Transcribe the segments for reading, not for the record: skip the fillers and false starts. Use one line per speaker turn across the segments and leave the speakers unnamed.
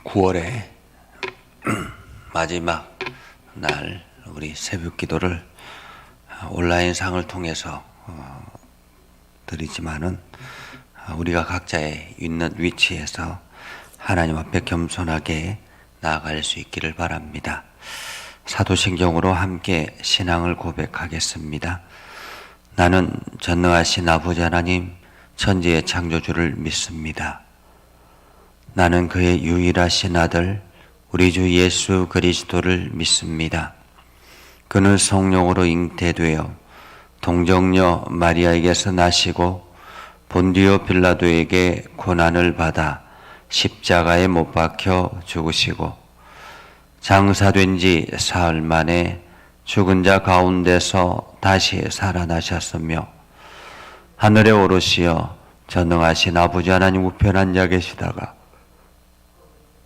9월의 마지막 날 우리 새벽 기도를 온라인상을 통해서 드리지만은 우리가 각자의 있는 위치에서 하나님 앞에 겸손하게 나아갈 수 있기를 바랍니다. 사도신경으로 함께 신앙을 고백하겠습니다. 나는 전능하신 아버지 하나님 천지의 창조주를 믿습니다. 나는 그의 유일하신 아들 우리 주 예수 그리스도를 믿습니다. 그는 성령으로 잉태되어 동정녀 마리아에게서 나시고 본디오 빌라도에게 고난을 받아 십자가에 못 박혀 죽으시고 장사된 지 사흘 만에 죽은 자 가운데서 다시 살아나셨으며 하늘에 오르시어 전능하신 아버지 하나님 우편에 앉아 계시다가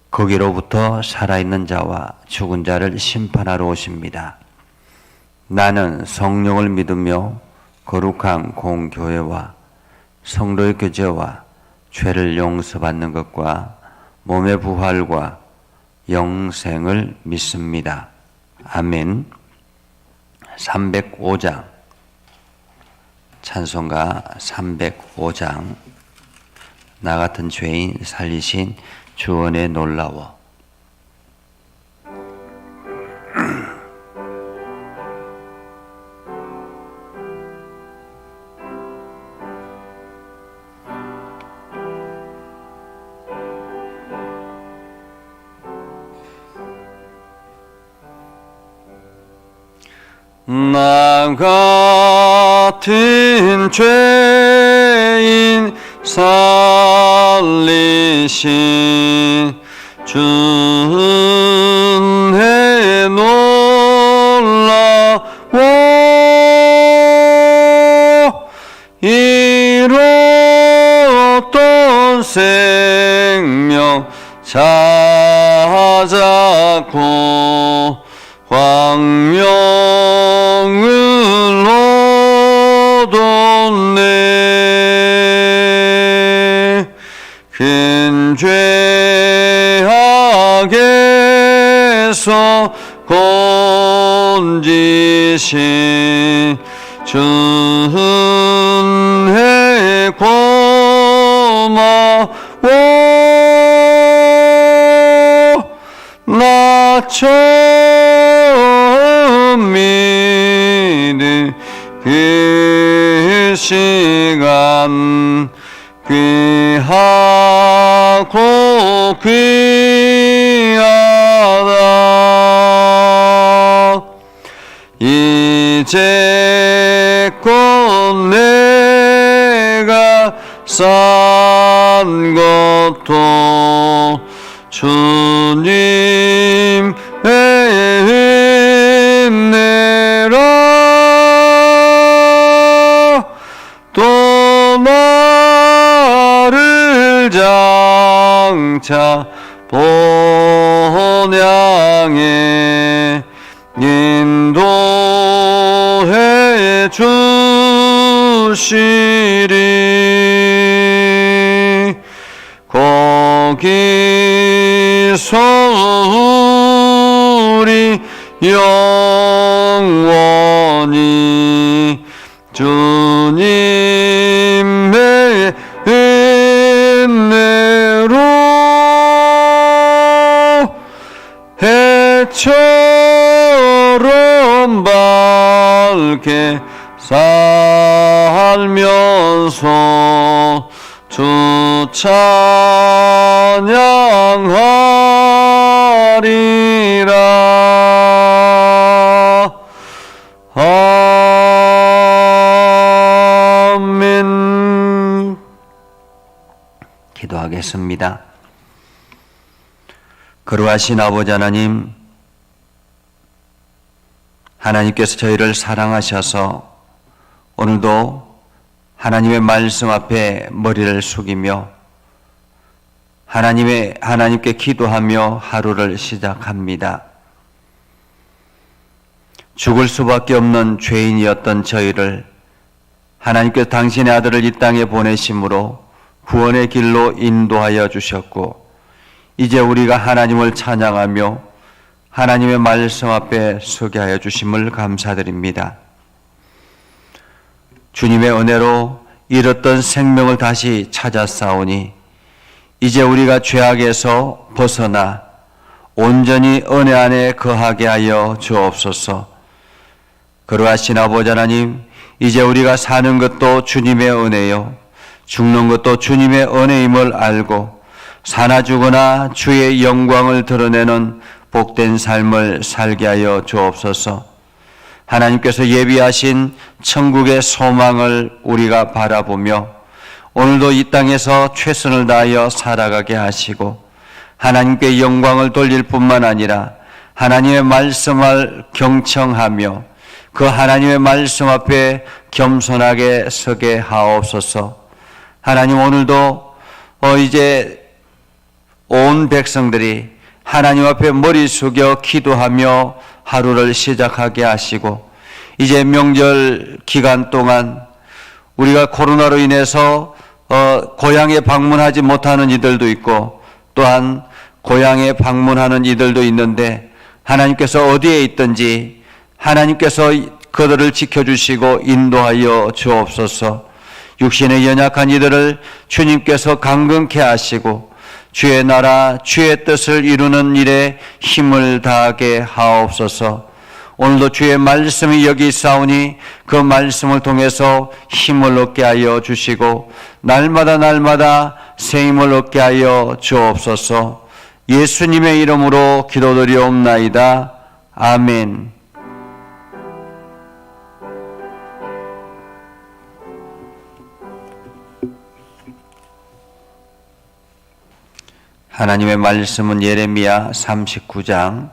거기로부터 살아있는 자와 죽은 자를 심판하러 오십니다. 나는 성령을 믿으며 거룩한 공교회와 성도의 교제와 죄를 용서받는 것과 몸의 부활과 영생을 믿습니다. 아멘. 305장 찬송가 305장 나 같은 죄인 살리신 주 은혜 놀라워. 나 같은 죄인 살리신 주 은혜 놀라워. 잃었던 생명 찾았고 광명을 얻었네. 큰 죄악에서 건지신 주 은혜 고마워. 나 처음 믿은 그 시간 귀하고 귀하다. 이제껏 내가 산 것도 주님의 은혜라. 또 나를 장차 본향에 인도해 주시리. 거기서 우리 영원히 주님의 은혜로 해처럼 밝게 살면서 주 찬양하리라. 아멘. 기도하겠습니다. 거룩하신 아버지 하나님, 하나님께서 저희를 사랑하셔서 오늘도 하나님의 말씀 앞에 머리를 숙이며 하나님께 기도하며 하루를 시작합니다. 죽을 수밖에 없는 죄인이었던 저희를 하나님께서 당신의 아들을 이 땅에 보내심으로 구원의 길로 인도하여 주셨고 이제 우리가 하나님을 찬양하며 하나님의 말씀 앞에 서게 하여 주심을 감사드립니다. 주님의 은혜로 잃었던 생명을 다시 찾았사오니 이제 우리가 죄악에서 벗어나 온전히 은혜 안에 거하게 하여 주옵소서. 그러하신 아버지 하나님, 이제 우리가 사는 것도 주님의 은혜요 죽는 것도 주님의 은혜임을 알고 사나 죽으나 주의 영광을 드러내는 복된 삶을 살게 하여 주옵소서. 하나님께서 예비하신 천국의 소망을 우리가 바라보며 오늘도 이 땅에서 최선을 다하여 살아가게 하시고 하나님께 영광을 돌릴 뿐만 아니라 하나님의 말씀을 경청하며 그 하나님의 말씀 앞에 겸손하게 서게 하옵소서. 하나님, 오늘도 이제 온 백성들이 하나님 앞에 머리 숙여 기도하며 하루를 시작하게 하시고 이제 명절 기간 동안 우리가 코로나로 인해서 고향에 방문하지 못하는 이들도 있고 또한 고향에 방문하는 이들도 있는데 하나님께서 어디에 있든지 하나님께서 그들을 지켜주시고 인도하여 주옵소서. 육신의 연약한 이들을 주님께서 강건케 하시고 주의 나라 주의 뜻을 이루는 일에 힘을 다하게 하옵소서. 오늘도 주의 말씀이 여기 있사오니 그 말씀을 통해서 힘을 얻게 하여 주시고 날마다 새 힘을 얻게 하여 주옵소서. 예수님의 이름으로 기도드리옵나이다. 아멘. 하나님의 말씀은 예레미야 39장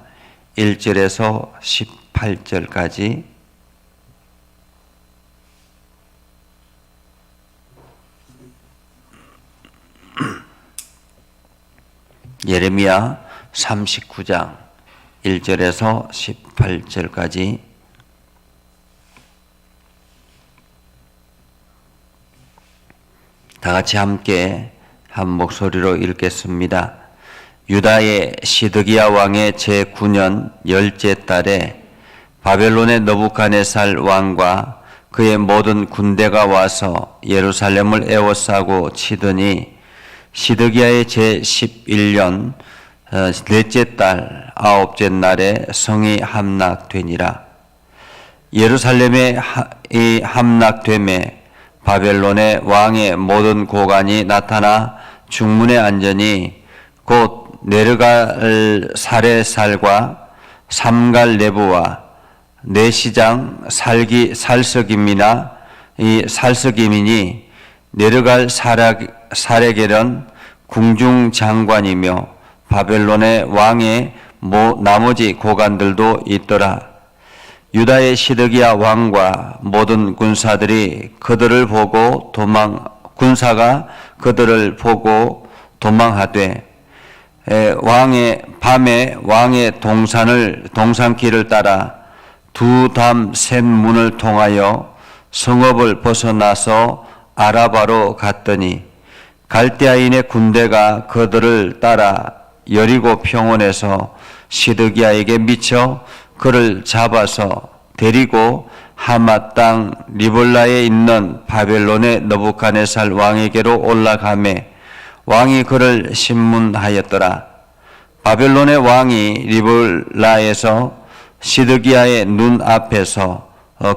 1절에서 18절까지 예레미야 39장 1절에서 18절까지 다 같이 함께 한 목소리로 읽겠습니다. 유다의 시드기야 왕의 제9년 10째 달에 바벨론의 느부갓네살 왕과 그의 모든 군대가 와서 예루살렘을 에워싸고 치더니 시드기야의 제11년 넷째 달 9째 날에 성이 함락되니라. 예루살렘의 이 함락됨에 바벨론의 왕의 모든 고관이 나타나 중문에 앉으니 곧 네르갈 사레살과 삼갈 네부와 내시장 살석임이나 이 살석임이니 네르갈 사레겔은 궁중 장관이며 바벨론의 왕의 나머지 고관들도 있더라. 유다의 시드기야 왕과 모든 군사들이 그들을 보고 군사가 그들을 보고 도망하되 밤에 왕의 동산길을 따라 두 담 셋 문을 통하여 성읍을 벗어나서 아라바로 갔더니 갈대아인의 군대가 그들을 따라 여리고 평원에서 시드기야에게 미쳐 그를 잡아서 데리고 하맛 땅 리블라에 있는 바벨론의 느부갓네살 왕에게로 올라가매 왕이 그를 신문하였더라. 바벨론의 왕이 리블라에서 시드기야의 눈 앞에서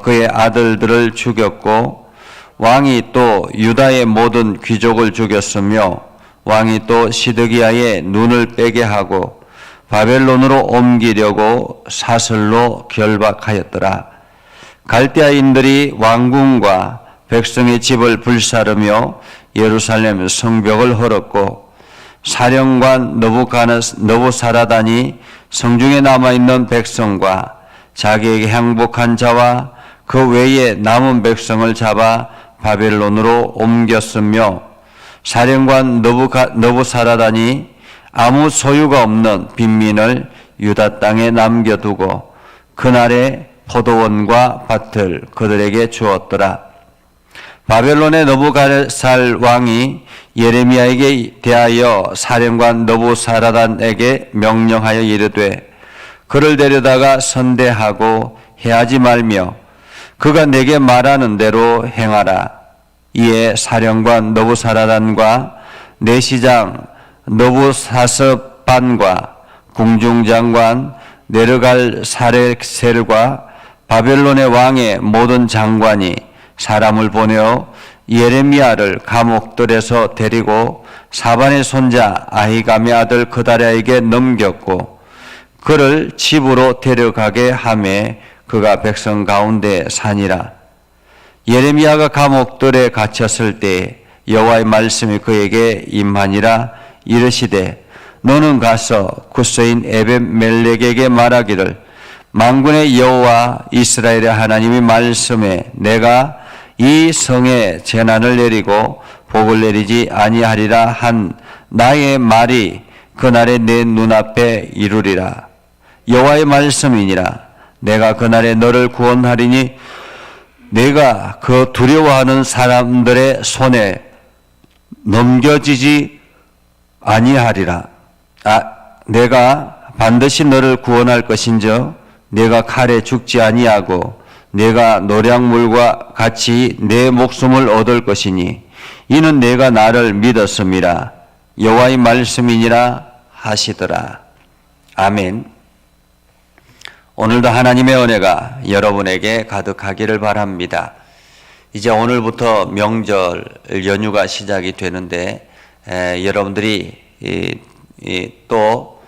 그의 아들들을 죽였고 왕이 또 유다의 모든 귀족을 죽였으며 왕이 또 시드기야의 눈을 빼게 하고 바벨론으로 옮기려고 사슬로 결박하였더라. 갈대아인들이 왕궁과 백성의 집을 불사르며 예루살렘 성벽을 헐었고 사령관 느부사라단이 성중에 남아있는 백성과 자기에게 항복한 자와 그 외에 남은 백성을 잡아 바벨론으로 옮겼으며 사령관 느부사라단이 아무 소유가 없는 빈민을 유다 땅에 남겨두고 그날에 포도원과 밭을 그들에게 주었더라. 바벨론의 느부갓네살 왕이 예레미야에게 대하여 사령관 느부사라단에게 명령하여 이르되 그를 데려다가 선대하고 해하지 말며 그가 내게 말하는 대로 행하라. 이에 사령관 느부사라단과 내시장 느부사스반과 궁중장관 네르갈사레셀과 바벨론의 왕의 모든 장관이 사람을 보내어 예레미야를 감옥들에서 데리고 사반의 손자 아히감의 아들 그다랴에게 넘겼고 그를 집으로 데려가게 하매 그가 백성 가운데 사니라. 예레미야가 감옥들에 갇혔을 때 여호와의 말씀이 그에게 임하니라. 이르시되 너는 가서 구스인 에벳멜렉에게 말하기를 만군의 여호와 이스라엘의 하나님이 말씀에 내가 이 성에 재난을 내리고 복을 내리지 아니하리라 한 나의 말이 그날에 내 눈앞에 이루리라. 여호와의 말씀이니라. 내가 그날에 너를 구원하리니 내가 그 두려워하는 사람들의 손에 넘겨지지 아니하리라. 내가 반드시 너를 구원할 것인저 내가 칼에 죽지 아니하고 내가 노량물과 같이 내 목숨을 얻을 것이니 이는 내가 나를 믿었음이라. 여호와의 말씀이니라 하시더라. 아멘. 오늘도 하나님의 은혜가 여러분에게 가득하기를 바랍니다. 이제 오늘부터 명절 연휴가 시작이 되는데 여러분들이 또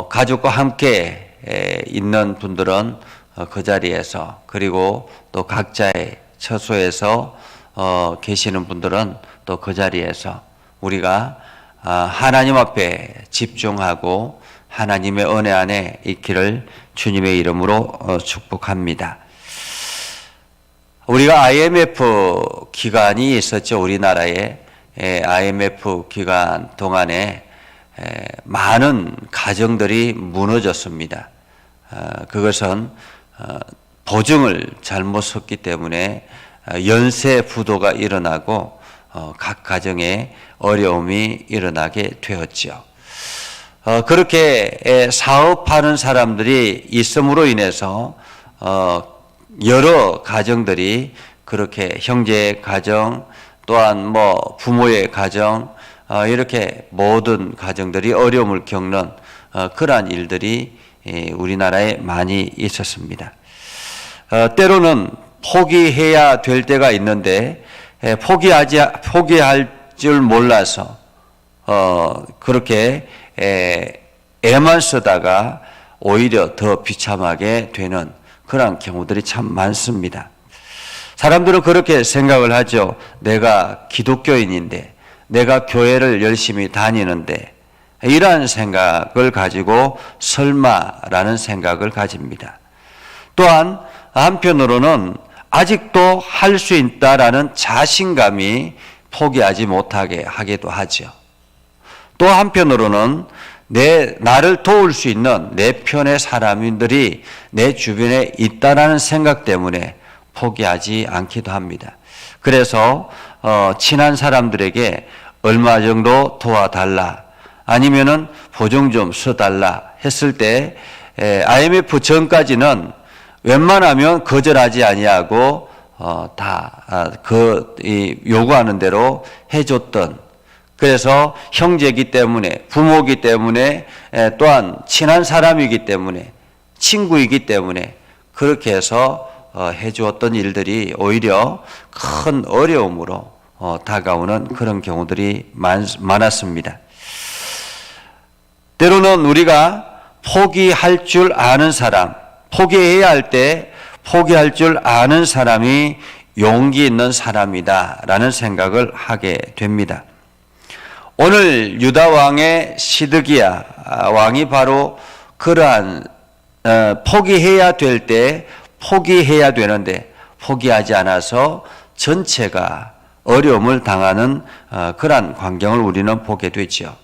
가족과 함께 있는 분들은 그 자리에서 그리고 또 각자의 처소에서 계시는 분들은 또 그 자리에서 우리가 하나님 앞에 집중하고 하나님의 은혜 안에 있기를 주님의 이름으로 축복합니다. 우리가 IMF 기간이 있었죠. 우리나라에 IMF 기간 동안에 많은 가정들이 무너졌습니다. 그것은 보증을 잘못 썼기 때문에 연쇄 부도가 일어나고 각 가정에 어려움이 일어나게 되었죠. 그렇게 사업하는 사람들이 있음으로 인해서 여러 가정들이 그렇게 형제의 가정 또한 뭐 부모의 가정 이렇게 모든 가정들이 어려움을 겪는 그러한 일들이 우리나라에 많이 있었습니다. 때로는 포기해야 될 때가 있는데 포기할 줄 몰라서 그렇게 애만 쓰다가 오히려 더 비참하게 되는 그런 경우들이 참 많습니다. 사람들은 그렇게 생각을 하죠. 내가 기독교인인데 내가 교회를 열심히 다니는데 이러한 생각을 가지고 설마라는 생각을 가집니다. 또한 한편으로는 아직도 할 수 있다라는 자신감이 포기하지 못하게 하기도 하죠. 또 한편으로는 나를 도울 수 있는 내 편의 사람들이 내 주변에 있다라는 생각 때문에 포기하지 않기도 합니다. 그래서 친한 사람들에게 얼마 정도 도와달라 아니면은 보증 좀 써달라 했을 때 IMF 전까지는 웬만하면 거절하지 아니하고 요구하는 대로 해줬던, 그래서 형제이기 때문에 부모이기 때문에 또한 친한 사람이기 때문에 친구이기 때문에 그렇게 해서 해주었던 일들이 오히려 큰 어려움으로 다가오는 그런 경우들이 많았습니다. 때로는 우리가 포기할 줄 아는 사람, 포기해야 할 때 포기할 줄 아는 사람이 용기 있는 사람이다 라는 생각을 하게 됩니다. 오늘 유다 왕의 시드기야 왕이 바로 그러한 포기해야 될 때 포기해야 되는데 포기하지 않아서 전체가 어려움을 당하는 그러한 광경을 우리는 보게 되죠.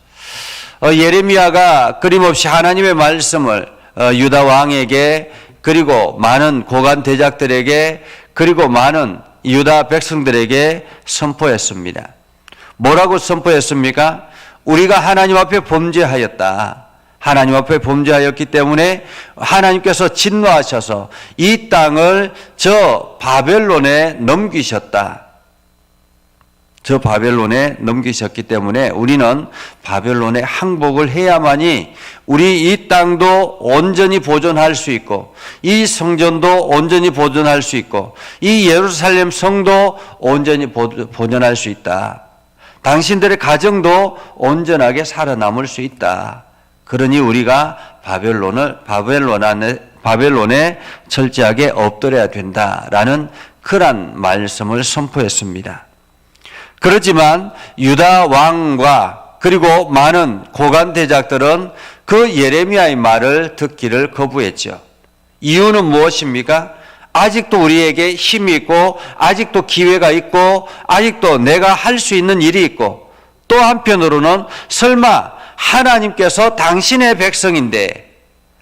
예레미야가 끊임없이 하나님의 말씀을 유다 왕에게 그리고 많은 고관 대작들에게 그리고 많은 유다 백성들에게 선포했습니다. 뭐라고 선포했습니까? 우리가 하나님 앞에 범죄하였다. 하나님 앞에 범죄하였기 때문에 하나님께서 진노하셔서 이 땅을 저 바벨론에 넘기셨다. 저 바벨론에 넘기셨기 때문에 우리는 바벨론에 항복을 해야만이 우리 이 땅도 온전히 보존할 수 있고 이 성전도 온전히 보존할 수 있고 이 예루살렘 성도 온전히 보존할 수 있다. 당신들의 가정도 온전하게 살아남을 수 있다. 그러니 우리가 바벨론에 철저하게 엎드려야 된다라는 그런 말씀을 선포했습니다. 그렇지만 유다 왕과 그리고 많은 고관 대작들은 그 예레미야의 말을 듣기를 거부했죠. 이유는 무엇입니까? 아직도 우리에게 힘이 있고 아직도 기회가 있고 아직도 내가 할 수 있는 일이 있고 또 한편으로는 설마 하나님께서 당신의 백성인데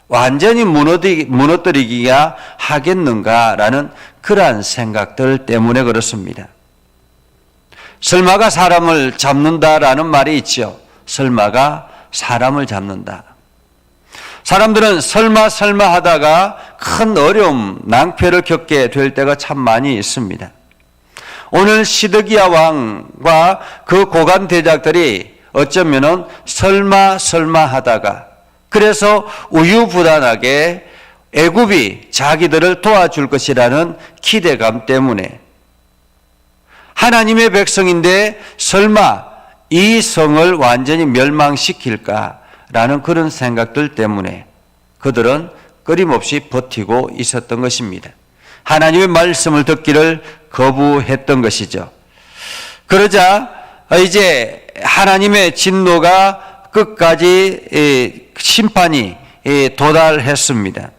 완전히 무너뜨리기가 하겠는가라는 그러한 생각들 때문에 그렇습니다. 설마가 사람을 잡는다라는 말이 있죠. 설마가 사람을 잡는다. 사람들은 설마 하다가 큰 어려움, 낭패를 겪게 될 때가 참 많이 있습니다. 오늘 시드기야 왕과 그 고관 대작들이 어쩌면은 설마 하다가 그래서 우유부단하게 애굽이 자기들을 도와줄 것이라는 기대감 때문에 하나님의 백성인데 설마 이 성을 완전히 멸망시킬까라는 그런 생각들 때문에 그들은 끊임없이 버티고 있었던 것입니다. 하나님의 말씀을 듣기를 거부했던 것이죠. 그러자 이제 하나님의 진노가 끝까지 심판이 도달했습니다.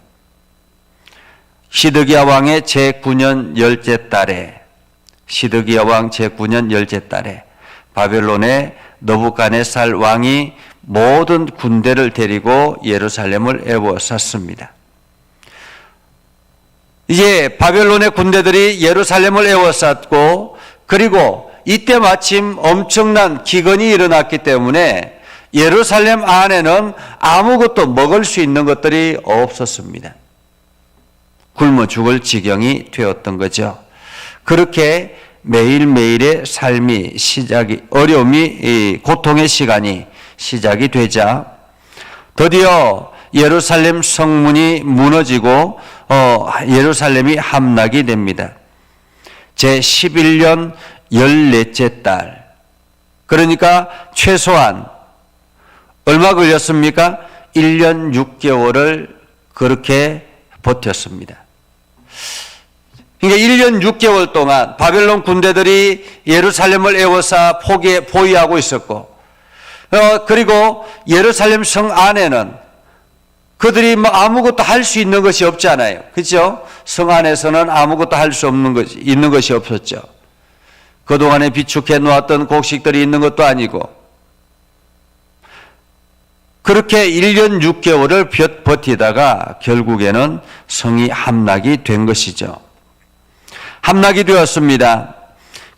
시드기야 왕의 제9년 열째 달에 시드기야 왕 제9년 열째 달에 바벨론의 느부갓네살 왕이 모든 군대를 데리고 예루살렘을 에워쌌습니다. 이제 바벨론의 군대들이 예루살렘을 에워쌌고 그리고 이때 마침 엄청난 기근이 일어났기 때문에 예루살렘 안에는 아무것도 먹을 수 있는 것들이 없었습니다. 굶어 죽을 지경이 되었던 거죠. 그렇게 매일매일의 삶이 어려움이 고통의 시간이 시작이 되자 드디어 예루살렘 성문이 무너지고 예루살렘이 함락이 됩니다. 제11년 14째 달. 그러니까 최소한 얼마 걸렸습니까? 1년 6개월을 그렇게 버텼습니다. 그러니까 1년 6개월 동안 바벨론 군대들이 예루살렘을 에워싸 포위하고 있었고 그리고 예루살렘 성 안에는 그들이 아무것도 할 수 있는 것이 없잖아요. 그렇죠? 성 안에서는 아무것도 할 수 있는 것이 없었죠. 그동안에 비축해 놓았던 곡식들이 있는 것도 아니고 그렇게 1년 6개월을 버티다가 결국에는 성이 함락이 된 것이죠. 함락이 되었습니다.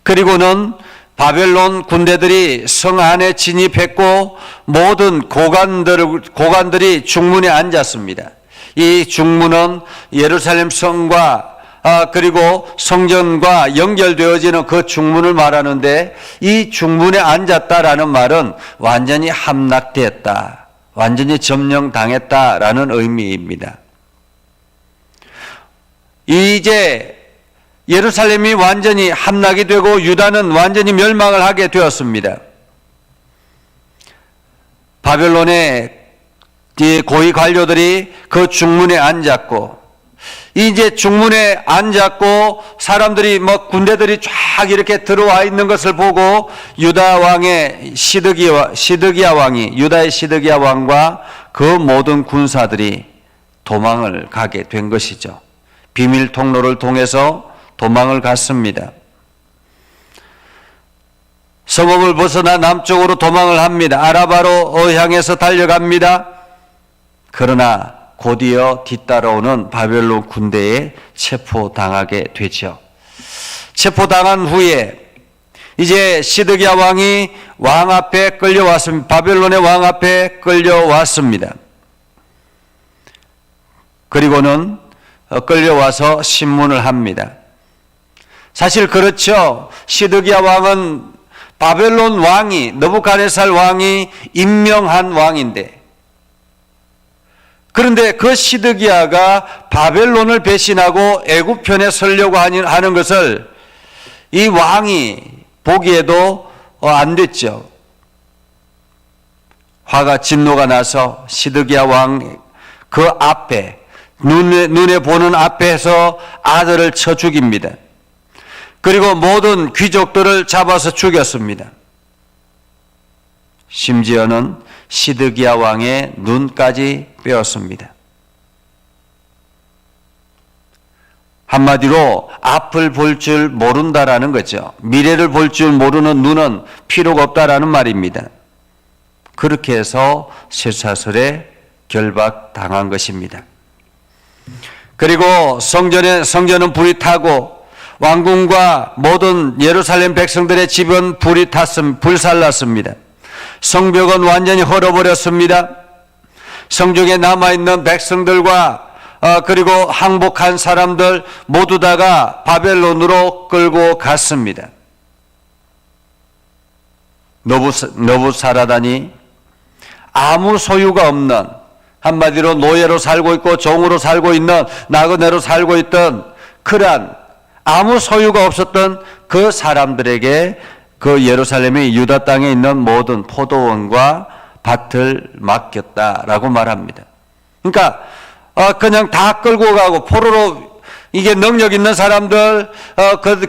그리고는 바벨론 군대들이 성 안에 진입했고 모든 고관들이 중문에 앉았습니다. 이 중문은 예루살렘 성과 그리고 성전과 연결되어지는 그 중문을 말하는데 이 중문에 앉았다라는 말은 완전히 함락되었다. 완전히 점령당했다라는 의미입니다. 이제 예루살렘이 완전히 함락이 되고 유다는 완전히 멸망을 하게 되었습니다. 바벨론의 고위 관료들이 그 중문에 앉았고 이제 중문에 앉았고 사람들이 군대들이 쫙 이렇게 들어와 있는 것을 보고 유다 왕의 시드기야 왕이 유다의 시드기야 왕과 그 모든 군사들이 도망을 가게 된 것이죠. 비밀 통로를 통해서 도망을 갔습니다. 성읍을 벗어나 남쪽으로 도망을 합니다. 아라바로 향해서 달려갑니다. 그러나 곧이어 뒤따라오는 바벨론 군대에 체포당하게 되죠. 체포당한 후에 이제 시드기야 왕이 왕 앞에 끌려왔습니다. 바벨론의 왕 앞에 끌려왔습니다. 그리고는 끌려와서 신문을 합니다. 사실 그렇죠. 시드기야 왕은 바벨론 왕이, 느부갓네살 왕이 임명한 왕인데, 그런데 그 시드기야가 바벨론을 배신하고 애굽편에 서려고 하는 것을 이 왕이 보기에도 안 됐죠. 화가 진노가 나서 시드기야 왕 그 앞에 눈에 보는 앞에서 아들을 쳐 죽입니다. 그리고 모든 귀족들을 잡아서 죽였습니다. 심지어는 시드기야 왕의 눈까지 빼었습니다. 한마디로 앞을 볼 줄 모른다라는 거죠. 미래를 볼 줄 모르는 눈은 필요가 없다라는 말입니다. 그렇게 해서 쇠사슬에 결박당한 것입니다. 그리고 성전은 불이 타고 왕궁과 모든 예루살렘 백성들의 집은 불살랐습니다. 성벽은 완전히 헐어버렸습니다. 성중에 남아있는 백성들과 그리고 항복한 사람들 모두 다가 바벨론으로 끌고 갔습니다. 느부사라단이 아무 소유가 없는, 한마디로 노예로 살고 있고 종으로 살고 있는, 나그네로 살고 있던 그러한 아무 소유가 없었던 그 사람들에게 그 예루살렘의 유다 땅에 있는 모든 포도원과 밭을 맡겼다라고 말합니다. 그러니까 그냥 다 끌고 가고 포로로, 이게 능력 있는 사람들,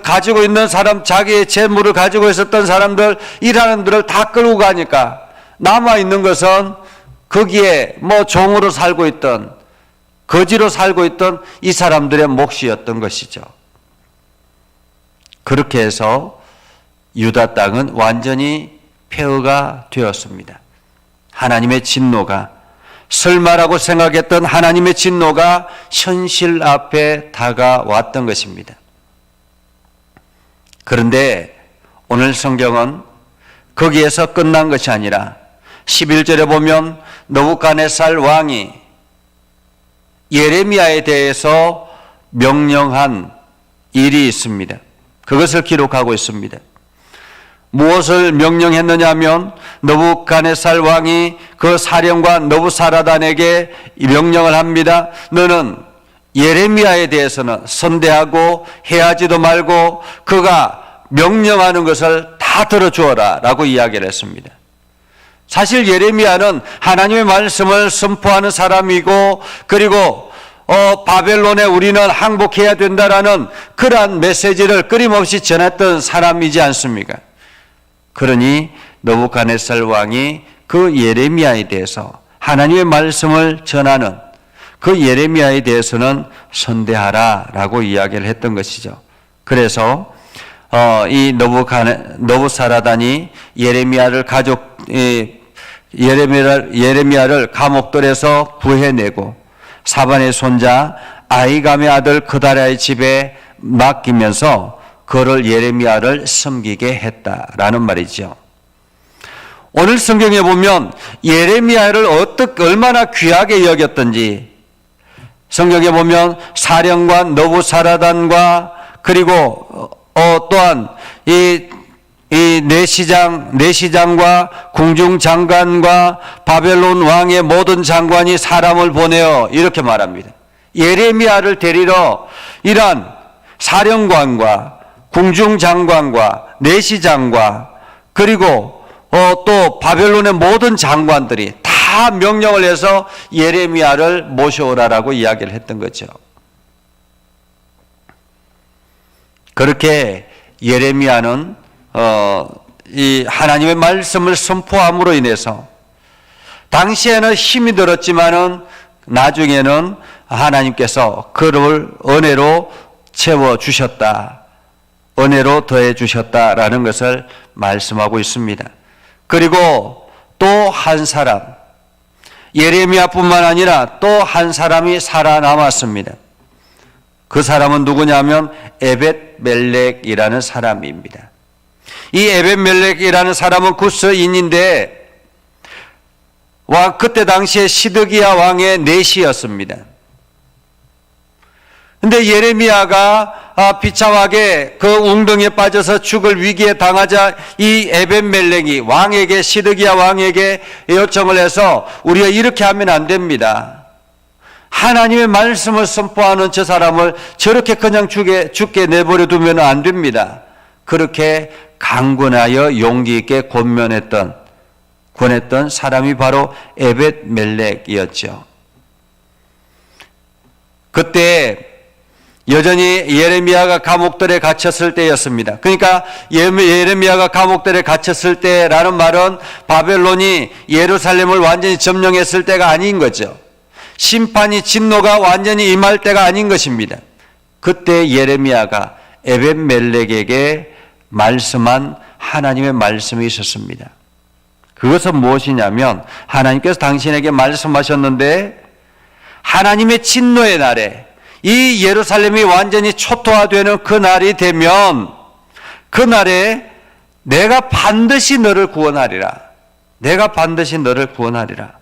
가지고 있는 사람, 자기의 재물을 가지고 있었던 사람들, 이 사람들을 다 끌고 가니까 남아있는 것은 거기에 뭐 종으로 살고 있던, 거지로 살고 있던 이 사람들의 몫이었던 것이죠. 그렇게 해서 유다 땅은 완전히 폐허가 되었습니다. 하나님의 진노가, 설마라고 생각했던 하나님의 진노가 현실 앞에 다가왔던 것입니다. 그런데 오늘 성경은 거기에서 끝난 것이 아니라 11절에 보면 느부갓네살 왕이 예레미야에 대해서 명령한 일이 있습니다. 그것을 기록하고 있습니다. 무엇을 명령했느냐 하면 느부갓네살 왕이 그 사령관 느부사라단에게 명령을 합니다. 너는 예레미야에 대해서는 선대하고 해하지도 말고 그가 명령하는 것을 다 들어주어라 라고 이야기를 했습니다. 사실 예레미야는 하나님의 말씀을 선포하는 사람이고, 그리고 바벨론에 우리는 항복해야 된다라는 그러한 메시지를 끊임없이 전했던 사람이지 않습니까? 그러니 느부갓네살 왕이 그 예레미야에 대해서, 하나님의 말씀을 전하는 그 예레미야에 대해서는 선대하라라고 이야기를 했던 것이죠. 그래서 이 느부사라단이 예레미야를 감옥들에서 구해내고 사반의 손자 아히감의 아들 그다랴의 집에 맡기면서 그를 예레미야를 섬기게 했다라는 말이죠. 오늘 성경에 보면 예레미야를 얼마나 귀하게 여겼던지, 성경에 보면 사령관 느부사라단과 그리고 또한 이 내시장과 궁중장관과 바벨론 왕의 모든 장관이 사람을 보내어 이렇게 말합니다. 예레미야를 데리러 이러한 사령관과 궁중장관과 내시장과 그리고 또 바벨론의 모든 장관들이 다 명령을 해서 예레미야를 모셔오라라고 이야기를 했던 거죠. 그렇게 예레미야는 이 하나님의 말씀을 선포함으로 인해서 당시에는 힘이 들었지만은 나중에는 하나님께서 그를 은혜로 채워 주셨다, 은혜로 더해 주셨다라는 것을 말씀하고 있습니다. 그리고 또 한 사람, 예레미야뿐만 아니라 또 한 사람이 살아남았습니다. 그 사람은 누구냐면 에벳멜렉이라는 사람입니다. 이 에벳멜렉이라는 사람은 구스인인데 그때 당시에 시드기야 왕의 내시였습니다. 근데 예레미야가 비참하게 그 웅덩이에 빠져서 죽을 위기에 당하자 이 에벳멜렉이 왕에게, 시드기야 왕에게 요청을 해서 우리가 이렇게 하면 안 됩니다. 하나님의 말씀을 선포하는 저 사람을 저렇게 그냥 죽게 내버려 두면 안 됩니다. 그렇게 강권하여 용기 있게 권했던 사람이 바로 에벳멜렉이었죠. 그때 여전히 예레미야가 감옥들에 갇혔을 때였습니다. 그러니까 예레미야가 감옥들에 갇혔을 때라는 말은 바벨론이 예루살렘을 완전히 점령했을 때가 아닌 거죠. 심판이, 진노가 완전히 임할 때가 아닌 것입니다. 그때 예레미야가 에벳멜렉에게 말씀한 하나님의 말씀이 있었습니다. 그것은 무엇이냐면 하나님께서 당신에게 말씀하셨는데 하나님의 진노의 날에 이 예루살렘이 완전히 초토화되는 그 날이 되면 그 날에 내가 반드시 너를 구원하리라. 내가 반드시 너를 구원하리라.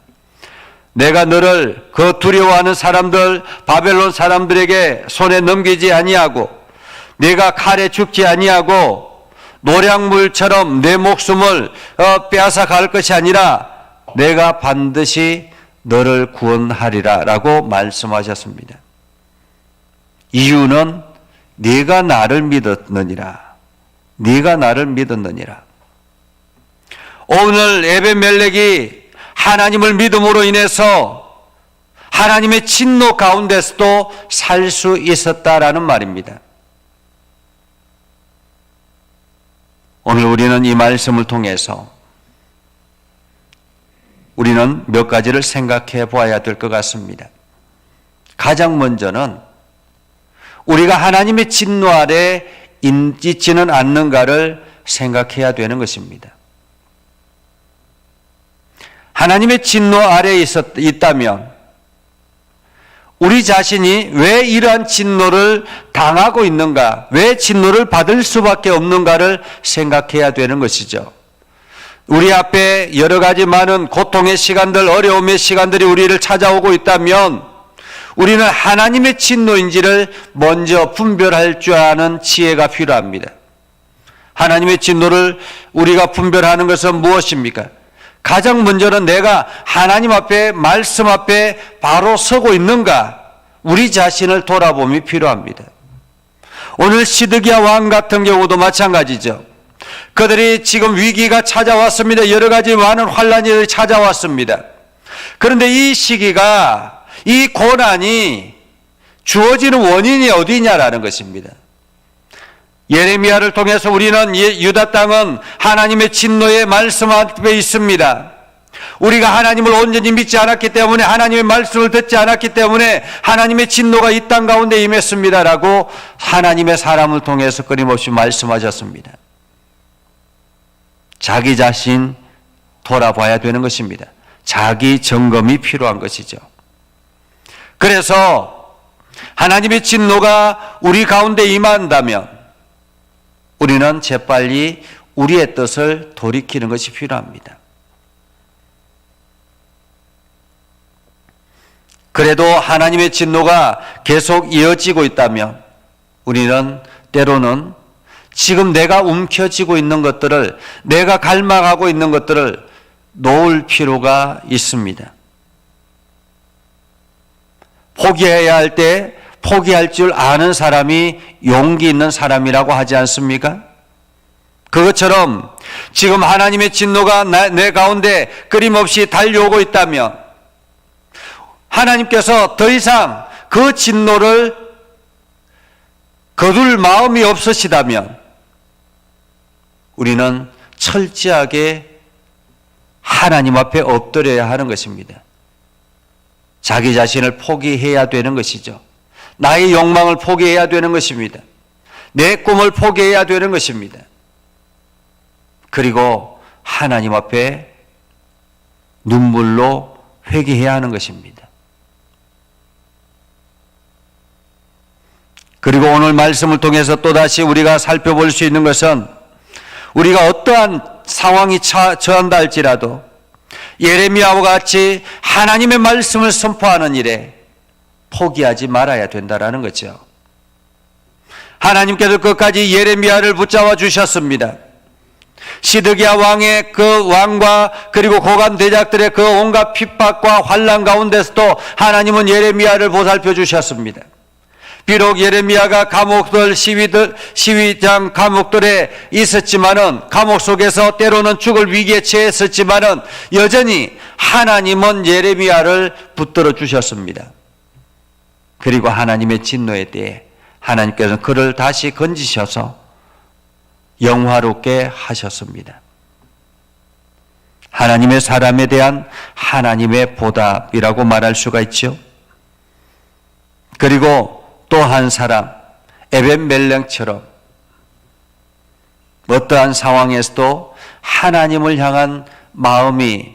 내가 너를 그 두려워하는 사람들, 바벨론 사람들에게 손에 넘기지 아니하고 내가 칼에 죽지 아니하고 노량물처럼 내 목숨을 빼앗아 갈 것이 아니라 내가 반드시 너를 구원하리라 라고 말씀하셨습니다. 이유는 네가 나를 믿었느니라. 네가 나를 믿었느니라. 오늘 에벳멜렉이 하나님을 믿음으로 인해서 하나님의 진노 가운데서도 살 수 있었다라는 말입니다. 오늘 우리는 이 말씀을 통해서 우리는 몇 가지를 생각해 보아야 될 것 같습니다. 가장 먼저는 우리가 하나님의 진노 아래 있지는 않는가를 생각해야 되는 것입니다. 하나님의 진노 아래 있다면 우리 자신이 왜 이러한 진노를 당하고 있는가, 왜 진노를 받을 수밖에 없는가를 생각해야 되는 것이죠. 우리 앞에 여러 가지 많은 고통의 시간들, 어려움의 시간들이 우리를 찾아오고 있다면 우리는 하나님의 진노인지를 먼저 분별할 줄 아는 지혜가 필요합니다. 하나님의 진노를 우리가 분별하는 것은 무엇입니까? 가장 먼저는 내가 하나님 앞에, 말씀 앞에 바로 서고 있는가, 우리 자신을 돌아봄이 필요합니다. 오늘 시드기야 왕 같은 경우도 마찬가지죠. 그들이 지금 위기가 찾아왔습니다. 여러 가지 많은 환란이 찾아왔습니다. 그런데 이 시기가, 이 고난이 주어지는 원인이 어디냐라는 것입니다. 예레미야를 통해서 우리는 유다 땅은 하나님의 진노의 말씀 앞에 있습니다. 우리가 하나님을 온전히 믿지 않았기 때문에, 하나님의 말씀을 듣지 않았기 때문에 하나님의 진노가 이 땅 가운데 임했습니다라고 하나님의 사람을 통해서 끊임없이 말씀하셨습니다. 자기 자신 돌아봐야 되는 것입니다. 자기 점검이 필요한 것이죠. 그래서 하나님의 진노가 우리 가운데 임한다면 우리는 재빨리 우리의 뜻을 돌이키는 것이 필요합니다. 그래도 하나님의 진노가 계속 이어지고 있다면 우리는 때로는 지금 내가 움켜쥐고 있는 것들을, 내가 갈망하고 있는 것들을 놓을 필요가 있습니다. 포기해야 할 때 포기할 줄 아는 사람이 용기 있는 사람이라고 하지 않습니까? 그것처럼 지금 하나님의 진노가 내 가운데 끊임없이 달려오고 있다면 하나님께서 더 이상 그 진노를 거둘 마음이 없으시다면 우리는 철저하게 하나님 앞에 엎드려야 하는 것입니다. 자기 자신을 포기해야 되는 것이죠. 나의 욕망을 포기해야 되는 것입니다. 내 꿈을 포기해야 되는 것입니다. 그리고 하나님 앞에 눈물로 회개해야 하는 것입니다. 그리고 오늘 말씀을 통해서 또다시 우리가 살펴볼 수 있는 것은 우리가 어떠한 상황이 처한다 할지라도 예레미야와 같이 하나님의 말씀을 선포하는 일에 포기하지 말아야 된다라는 거죠. 하나님께서 끝까지 예레미야를 붙잡아 주셨습니다. 시드기야 왕의 그 왕과 그리고 고관 대작들의 그 온갖 핍박과 환난 가운데서도 하나님은 예레미야를 보살펴 주셨습니다. 비록 예레미야가 시위장 감옥들에 있었지만은, 감옥 속에서 때로는 죽을 위기에 처했었지만은 여전히 하나님은 예레미야를 붙들어 주셨습니다. 그리고 하나님의 진노에 대해 하나님께서는 그를 다시 건지셔서 영화롭게 하셨습니다. 하나님의 사람에 대한 하나님의 보답이라고 말할 수가 있죠. 그리고 또 한 사람, 에벤멜렉처럼 어떠한 상황에서도 하나님을 향한 마음이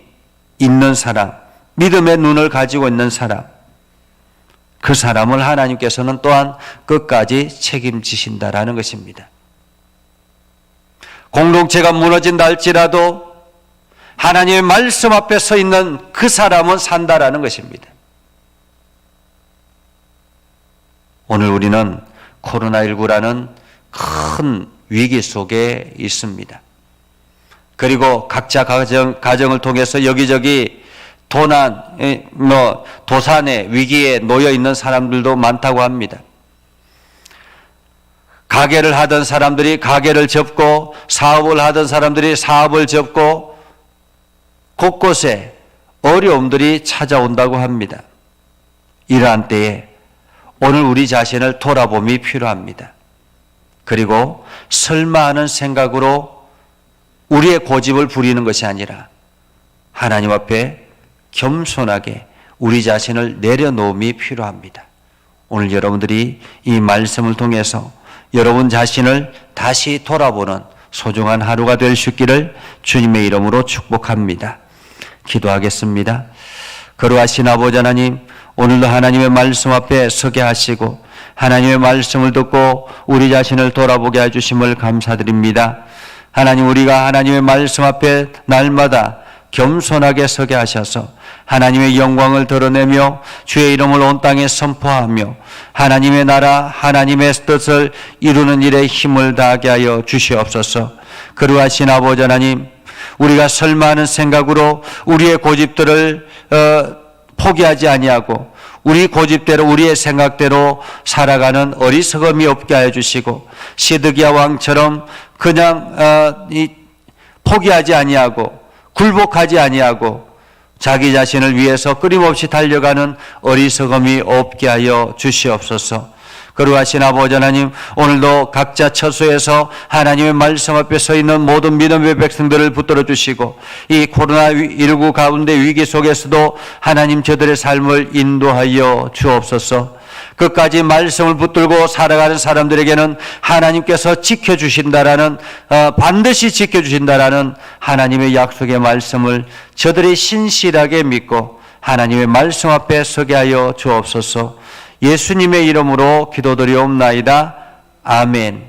있는 사람, 믿음의 눈을 가지고 있는 사람, 그 사람을 하나님께서는 또한 끝까지 책임지신다라는 것입니다. 공동체가 무너진다 할지라도 하나님의 말씀 앞에 서 있는 그 사람은 산다라는 것입니다. 오늘 우리는 코로나19라는 큰 위기 속에 있습니다. 그리고 각자 가정을 통해서 여기저기 도산의 위기에 놓여 있는 사람들도 많다고 합니다. 가게를 하던 사람들이 가게를 접고, 사업을 하던 사람들이 사업을 접고, 곳곳에 어려움들이 찾아온다고 합니다. 이러한 때에 오늘 우리 자신을 돌아봄이 필요합니다. 그리고 설마 하는 생각으로 우리의 고집을 부리는 것이 아니라 하나님 앞에 겸손하게 우리 자신을 내려놓음이 필요합니다. 오늘 여러분들이 이 말씀을 통해서 여러분 자신을 다시 돌아보는 소중한 하루가 될 수 있기를 주님의 이름으로 축복합니다. 기도하겠습니다. 거룩하신 아버지 하나님, 오늘도 하나님의 말씀 앞에 서게 하시고 하나님의 말씀을 듣고 우리 자신을 돌아보게 해주심을 감사드립니다. 하나님, 우리가 하나님의 말씀 앞에 날마다 겸손하게 서게 하셔서 하나님의 영광을 드러내며 주의 이름을 온 땅에 선포하며 하나님의 나라, 하나님의 뜻을 이루는 일에 힘을 다하게 하여 주시옵소서. 거룩하신 아버지 하나님, 우리가 설마하는 생각으로 우리의 고집들을 포기하지 아니하고 우리 고집대로 우리의 생각대로 살아가는 어리석음이 없게 하여 주시고 시드기야 왕처럼 그냥 포기하지 아니하고 굴복하지 아니하고 자기 자신을 위해서 끊임없이 달려가는 어리석음이 없게 하여 주시옵소서. 거룩하신 아버지 하나님, 오늘도 각자 처소에서 하나님의 말씀 앞에 서 있는 모든 믿음의 백성들을 붙들어 주시고 이 코로나19 가운데 위기 속에서도 하나님 저들의 삶을 인도하여 주옵소서. 끝까지 말씀을 붙들고 살아가는 사람들에게는 하나님께서 지켜주신다라는, 반드시 지켜주신다라는 하나님의 약속의 말씀을 저들이 신실하게 믿고 하나님의 말씀 앞에 서게 하여 주옵소서. 예수님의 이름으로 기도드리옵나이다. 아멘.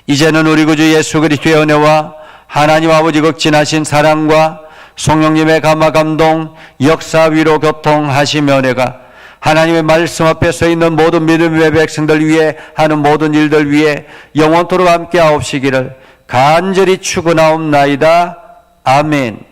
이제는 우리 구주 예수 그리스도의 은혜와 하나님 아버지 극진하신 사랑과 성령님의 감화 감동, 역사 위로 교통하시며 은혜가 하나님의 말씀 앞에 서 있는 모든 믿음의 백성들 위해 하는 모든 일들 위해 영원토록 함께 하옵시기를 간절히 축원하옵나이다. 아멘.